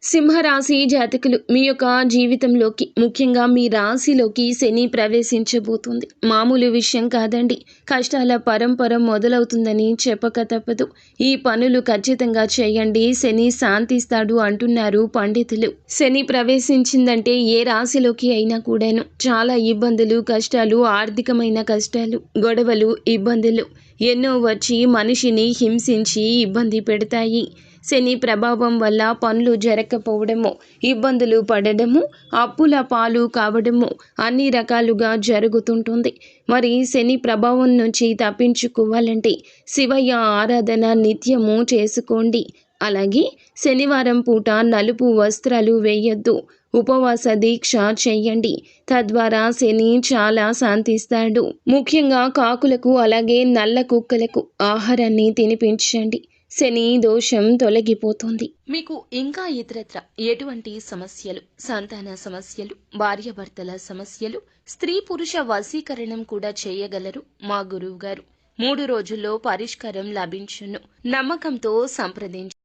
సింహరాశి జాతకులు మీ యొక్క జీవితంలోకి ముఖ్యంగా మీ రాశిలోకి శని ప్రవేశించబోతుంది. మామూలు విషయం కాదండి. కష్టాల పరంపర మొదలవుతుందని చెప్పక తప్పదు. ఈ పనులు ఖచ్చితంగా చేయండి, శని శాంతిస్తాడు అంటున్నారు పండితులు. శని ప్రవేశించిందంటే ఏ రాశిలోకి అయినా కూడాను చాలా ఇబ్బందులు, కష్టాలు, ఆర్థికమైన కష్టాలు, గొడవలు, ఇబ్బందులు ఎన్నో వచ్చి మనిషిని హింసించి ఇబ్బంది పెడతాయి. శని ప్రభావం వల్ల పనులు జరగకపోవడము, ఇబ్బందులు పడడము, అప్పుల పాలు కావడము అన్ని రకాలుగా జరుగుతుంటుంది. మరి శని ప్రభావం నుంచి తప్పించుకోవాలంటే శివయ్య ఆరాధన నిత్యము చేసుకోండి. అలాగే శనివారం పూట నలుపు వస్త్రాలు వేయొద్దు, ఉపవాస దీక్ష చెయ్యండి. తద్వారా శని చాలా శాంతిస్తాడు. ముఖ్యంగా కాకులకు అలాగే నల్ల కుక్కలకు ఆహారాన్ని తినిపించండి. శని దోషం తొలగిపోతుంది. మీకు ఇంకా ఇతరత్ర ఎటువంటి సమస్యలు, సంతాన సమస్యలు, భార్యాభర్తల సమస్యలు, స్త్రీ పురుష వశీకరణం కూడా చేయగలరు మా గురువు గారు. 3 రోజుల్లో పరిష్కారం లభించును. నమ్మకంతో సంప్రదించండి.